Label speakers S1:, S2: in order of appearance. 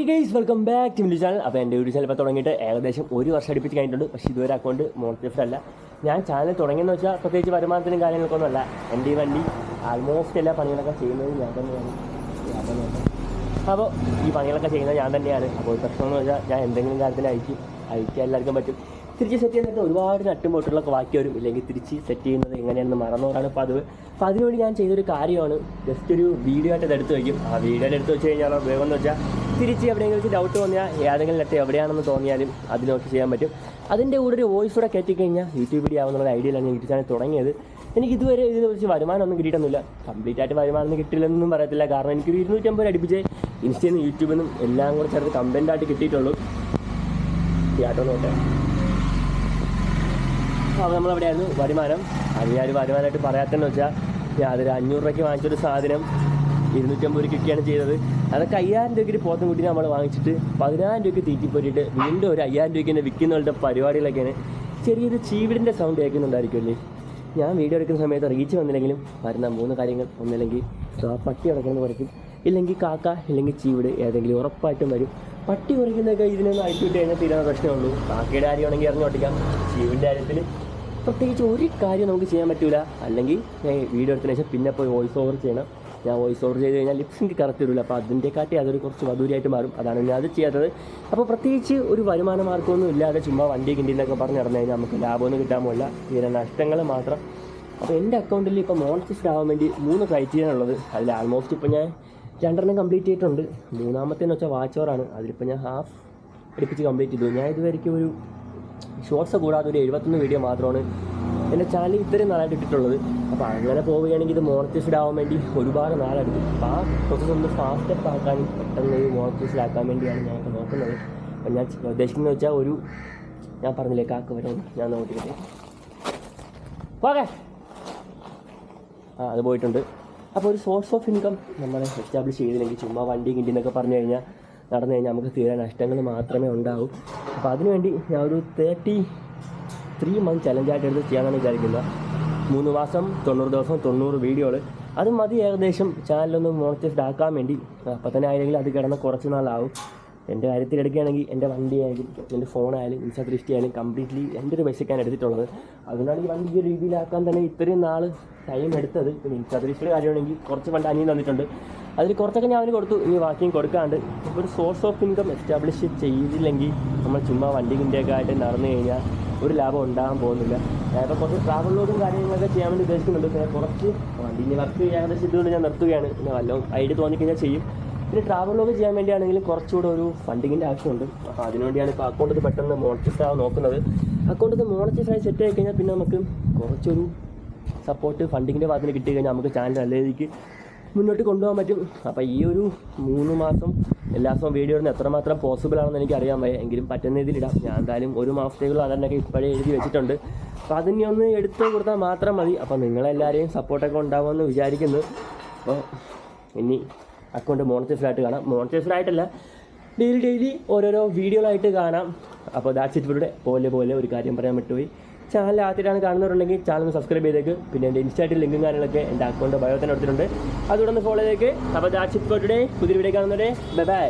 S1: Okay guys, welcome back to Mili channel. അപ്പോൾ എൻ്റെ YouTube channel ഇപ്പോൾ തുടങ്ങിയിട്ട് ഏകദേശം 1 വർഷം അടുപ്പിച്ച് കഴിഞ്ഞിട്ടുണ്ട്. പക്ഷേ ഇതുവരെ അക്കൗണ്ട് മോണിറ്റൈസ്ഡ് അല്ല. ഞാൻ ചാനൽ തുടങ്ങിയെന്ന് വെച്ചാൽ പ്രത്യേകിച്ച് വരുമാനത്തിനും കാര്യങ്ങൾക്കൊന്നും അല്ല. എൻ്റെ ഈ വണ്ടി ആൾമോസ്റ്റ് എല്ലാ പണികളൊക്കെ ചെയ്യുന്നത് ഞാൻ തന്നെയാണ്. അപ്പോൾ ഈ പണികളൊക്കെ ചെയ്യുന്നത് ഞാൻ തന്നെയാണ്. അപ്പോൾ ഒരു പ്രശ്നമെന്ന് വെച്ചാൽ ഞാൻ എന്തെങ്കിലും കാര്യത്തിൽ അയക്കാൻ എല്ലാവർക്കും പറ്റും. തിരിച്ച് സെറ്റ് ചെയ്യുന്നിട്ട് ഒരുപാട് നട്ടുമ്പോട്ടുള്ളൊക്കെ ബാക്കി വരും. ഇല്ലെങ്കിൽ തിരിച്ച് സെറ്റ് ചെയ്യുന്നത് എങ്ങനെയാണെന്ന് മറന്നവരാണ് പതിവ്. അപ്പോൾ അതിനുവേണ്ടി ഞാൻ ചെയ്തൊരു കാര്യമാണ്, ജസ്റ്റ് ഒരു വീഡിയോ ആയിട്ട് അത് എടുത്ത് വയ്ക്കും. ആ വീഡിയോയിൽ എടുത്ത് വെച്ച് കഴിഞ്ഞാൽ വേഗം എന്ന് വെച്ചാൽ തിരിച്ച് എവിടെയെങ്കിലും വെച്ച് ഡൗട്ട് തോന്നിയാൽ ഏതെങ്കിലും നെറ്റ് എവിടെയാണെന്ന് തോന്നിയാലും അതിനൊക്കെ ചെയ്യാൻ പറ്റും. അതിൻ്റെ കൂടെ ഒരു വോയിസ് കൂടെ കയറ്റിക്കഴിഞ്ഞാൽ യൂട്യൂബ് വീഡിയോ ആവുന്നുള്ള ഐഡിയയിലാണ് ഞാൻ യൂട്യൂബ് ചാനൽ തുടങ്ങിയത്. എനിക്ക് ഇതുവരെ ഇതിനെ കുറിച്ച് വരുമാനമൊന്നും കിട്ടിയിട്ടൊന്നുമില്ല. കംപ്ലീറ്റ് ആയിട്ട് വരുമാനമൊന്നും കിട്ടില്ലെന്നൊന്നും പറയത്തില്ല. കാരണം എനിക്കൊരു 250 അടുപ്പിച്ച് ഇൻസ്റ്റയിൽ നിന്ന് യൂട്യൂബിൽ നിന്നും എല്ലാം കൂടെ ചേർത്ത് കമ്പൻ്റായിട്ട് കിട്ടിയിട്ടുള്ളൂ. കേട്ടോ നോട്ടെ. അപ്പോൾ നമ്മളെവിടെയായിരുന്നു വരുമാനം. അത് ഞാൻ വരുമാനമായിട്ട് പറയാത്തതെന്ന് വെച്ചാൽ ഞാൻ അതൊരു 500 രൂപയ്ക്ക് വാങ്ങിച്ചൊരു സാധനം 250 രൂപയ്ക്കൊക്കെയാണ് ചെയ്തത്. അതൊക്കെ 5000 രൂപയ്ക്ക് പോത്തും കുട്ടി നമ്മൾ വാങ്ങിച്ചിട്ട് 10000 രൂപയ്ക്ക് തീറ്റിപ്പോയിട്ട് വീണ്ടും ഒരു 5000 രൂപയ്ക്ക് തന്നെ വിൽക്കുന്നവരുടെ പരിപാടികളൊക്കെയാണ്. ചെറിയൊരു ചീവിടിൻ്റെ സൗണ്ട് കേൾക്കുന്നുണ്ടായിരിക്കുമല്ലേ. ഞാൻ വീഡിയോ എടുക്കുന്ന സമയത്ത് റീച്ച് വന്നില്ലെങ്കിലും വരുന്ന 3 കാര്യങ്ങൾ: ഒന്നില്ലെങ്കിൽ പട്ടി ഉടയ്ക്കുന്നത് കുറയ്ക്കും, ഇല്ലെങ്കിൽ കാക്ക, ഇല്ലെങ്കിൽ ചീവിട് ഏതെങ്കിലും ഉറപ്പായിട്ടും വരും. പട്ടി കുറയ്ക്കുന്നതൊക്കെ ഇതിനൊന്നും അയച്ചുവിട്ട് കഴിഞ്ഞാൽ തീരുന്ന പ്രശ്നമുള്ളൂ. കാക്കയുടെ കാര്യമാണെങ്കിൽ ഇറങ്ങി ഓട്ടിക്കാം. ചീവിൻ്റെ കാര്യത്തിൽ പ്രത്യേകിച്ച് ഒരു കാര്യം നമുക്ക് ചെയ്യാൻ പറ്റില്ല. അല്ലെങ്കിൽ ഞാൻ വീഡിയോ എടുത്തതിന് ശേഷം പിന്നെ പോയി വോയിസ് ഓവർ ചെയ്യണം. ഞാൻ വോയിസ് ഓവർ ചെയ്ത് കഴിഞ്ഞാൽ ലിപ്സിങ് കറക്റ്റ് വരില്ല. അപ്പോൾ അതിൻ്റെക്കാട്ടി അതൊരു കുറച്ച് വധൂരിയായിട്ട് മാറും. അതാണ് ഞാൻ അത് ചെയ്യാത്തത്. അപ്പോൾ പ്രത്യേകിച്ച് ഒരു വരുമാന മാർഗ്ഗമൊന്നും ഇല്ലാതെ ചുമ്മാ വണ്ടി കിണ്ടിന്നൊക്കെ പറഞ്ഞ് നടന്നു കഴിഞ്ഞാൽ നമുക്ക് ലാഭമൊന്നും കിട്ടാൻ പോകില്ല. തീരെ നഷ്ടങ്ങൾ മാത്രം. അപ്പോൾ എൻ്റെ അക്കൗണ്ടിൽ ഇപ്പോൾ മോണിറ്റൈസ്ഡ് ആവാൻ വേണ്ടി 3 ക്രൈറ്റീരിയ ഉള്ളത്. അതിൽ ആൾമോസ്റ്റ് ഇപ്പോൾ ഞാൻ 2 കംപ്ലീറ്റ് ചെയ്തിട്ടുണ്ട്. 3-മത്തേന്ന് വെച്ചാൽ വാച്ച് ഓവറാണ്. അതിലിപ്പോൾ ഞാൻ ഹാഫ് അടുപ്പിച്ച് കംപ്ലീറ്റ് ചെയ്തു. ഞാൻ ഇതുവരെയ്ക്കും ഒരു ഷോർട്സ് കൂടാതെ ഒരു 71 വീഡിയോ മാത്രമാണ് എൻ്റെ ചാനൽ ഇത്രയും നാളായിട്ട് ഇട്ടിട്ടുള്ളത്. അപ്പോൾ അങ്ങനെ പോവുകയാണെങ്കിൽ ഇത് മോണിറ്റൈസ്ഡ് ആവാൻ വേണ്ടി ഒരുപാട് നാളെടുക്കും. അപ്പോൾ ആ പ്രോസസ്സ് ഒന്ന് ഫാസ്റ്റപ്പ് ആക്കാനും പെട്ടെന്ന് മോണിറ്റൈസ്ഡ് ആക്കാൻ വേണ്ടിയാണ് ഞാൻ നോക്കുന്നത്. അപ്പോൾ ഞാൻ ഉദ്ദേശിക്കുന്നത് വെച്ചാൽ ഞാൻ പറഞ്ഞില്ലേ കാക്ക വരുമെന്ന്, ഞാൻ നോക്കിയിട്ട് പോകെ അത് പോയിട്ടുണ്ട്. അപ്പോൾ ഒരു സോഴ്സ് ഓഫ് ഇൻകം നമ്മൾ എസ്റ്റാബ്ലിഷ് ചെയ്തില്ലെങ്കിൽ ചുമ്മാ വണ്ടി കിണ്ടിന്നൊക്കെ പറഞ്ഞു കഴിഞ്ഞാൽ നടന്നു കഴിഞ്ഞാൽ നമുക്ക് തീരെ നഷ്ടങ്ങൾ മാത്രമേ ഉണ്ടാവൂ. അപ്പോൾ അതിനുവേണ്ടി ഞാൻ ഒരു 33 മന്ത് ചലഞ്ചായിട്ട് എടുത്ത് ചെയ്യാമെന്നാണ് വിചാരിക്കുന്നത്. 3 മാസം 90 ദിവസം 90 വീഡിയോകൾ. അത് മതി ഏകദേശം ചാനലൊന്ന് മോണിറ്റൈസ്ഡ് ആക്കാൻ വേണ്ടി. അപ്പോൾ തന്നെ ആയെങ്കിൽ അത് കിടന്ന് കുറച്ച് നാളാവും. എൻ്റെ കാര്യത്തിൽ എടുക്കുകയാണെങ്കിൽ എൻ്റെ വണ്ടിയായാലും എൻ്റെ ഫോണായാലും ഇൻസ്റ്റാ360 ആയാലും കംപ്ലീറ്റ്ലി എൻ്റെ ഒരു പൈസയ്ക്കാണ് എടുത്തിട്ടുള്ളത്. അതുകൊണ്ടാണ് ഈ വണ്ടി ഈ രീതിയിലാക്കാൻ തന്നെ ഇത്രയും നാൾ ടൈം എടുത്തത്. പിന്നെ ഇൻസ്റ്റാ360 കാര്യമാണെങ്കിൽ കുറച്ച് ഫണ്ട് അനിയൻ തന്നിട്ടുണ്ട്. അതിൽ കുറച്ചൊക്കെ ഞാൻ അവന് കൊടുത്തു. ഇനി ബാക്കിയും കൊടുക്കാണ്ട് ഇപ്പോൾ ഒരു സോഴ്സ് ഓഫ് ഇൻകം എസ്റ്റാബ്ലിഷ് ചെയ്തില്ലെങ്കിൽ നമ്മൾ ചുമ്മാ വണ്ടി കിണ്ടിയൊക്കെ ആയിട്ട് നടന്നു കഴിഞ്ഞാൽ ഒരു ലാഭം ഉണ്ടാകാൻ പോകുന്നില്ല. ഞാനിപ്പോൾ കുറച്ച് ട്രാവൽ ലോഡും കാര്യങ്ങളൊക്കെ ചെയ്യാൻ വേണ്ടി ഉദ്ദേശിക്കുന്നുണ്ട്. പിന്നെ കുറച്ച് വണ്ടീൻ്റെ വർക്ക് ഏകദേശം ഇതുകൊണ്ട് ഞാൻ നിർത്തുകയാണ്. പിന്നെ വല്ലതും ഐഡിയ തോന്നിക്കഴിഞ്ഞാൽ ചെയ്യും. പിന്നെ ട്രാവൽ ലോഗ് ചെയ്യാൻ വേണ്ടിയാണെങ്കിലും കുറച്ചുകൂടെ ഒരു ഫണ്ടിങ്ങിൻ്റെ ആവശ്യമുണ്ട്. അപ്പോൾ അതിനുവേണ്ടിയാണ് ഇപ്പോൾ അക്കൗണ്ട് പെട്ടെന്ന് മോണിറ്റൈസ്ഡ് ആവാൻ നോക്കുന്നത്. അക്കൗണ്ട് മോണിറ്റൈസ് ആയി സെറ്റ് ആയി കഴിഞ്ഞാൽ പിന്നെ നമുക്ക് കുറച്ചൊരു സപ്പോർട്ട് ഫണ്ടിങ്ങിൻ്റെ ഭാഗത്തിന് കിട്ടി കഴിഞ്ഞാൽ നമുക്ക് ചാനൽ നല്ല രീതിക്ക് മുന്നോട്ട് കൊണ്ടുപോകാൻ പറ്റും. അപ്പോൾ ഈ ഒരു 3 മാസം എല്ലാ ദിവസവും വീഡിയോ ഇടുന്നത് എത്രമാത്രം പോസിബിൾ ആണെന്ന് എനിക്ക് അറിയാൻ വയ്യ. എങ്കിലും പറ്റുന്ന രീതിയിലിടാം. ഞാൻ എന്തായാലും 1 മാസത്തേക്കുള്ള അതിനൊക്കെ ഇപ്പോഴേ എഴുതി വെച്ചിട്ടുണ്ട്. അപ്പോൾ അതിനെ ഒന്ന് എടുത്ത് കൊടുത്താൽ മാത്രം മതി. അപ്പോൾ നിങ്ങളെല്ലാവരെയും സപ്പോർട്ടൊക്കെ ഉണ്ടാകുമെന്ന് വിചാരിക്കുന്നു. അപ്പോൾ ഇനി അക്കൗണ്ട് മോണിറ്റൈസ്ഡ് ആയിട്ട് കാണാം. മോണിറ്റൈസ്ഡ് ആയിട്ടല്ല, ഡെയിലി ഓരോരോ വീഡിയോകളായിട്ട് കാണാം. അപ്പോൾ ദാറ്റ്സ് ഇറ്റ്. പോലെ ഒരു കാര്യം പറയാൻ പറ്റുപോയി. ചാനൽ ആദ്യമായിട്ടാണ് കാണുന്നവരുണ്ടെങ്കിൽ ചാനൽ സബ്സ്ക്രൈബ് ചെയ്തേക്ക്. പിന്നെ എൻ്റെ ഇൻസ്റ്റാറ്റിൽ ലിങ്കും കാര്യങ്ങളൊക്കെ എൻ്റെ അക്കൗണ്ട് ബയോ തന്നെ എടുത്തിട്ടുണ്ട്. അതുകൂടെ ഒന്ന് ഫോളോ ചെയ്തേക്ക്. അപ്പോൾ ദാറ്റ്സ് ഇറ്റ്. പുതിയ വീഡിയോ കാണുന്നവരെ ബൈ.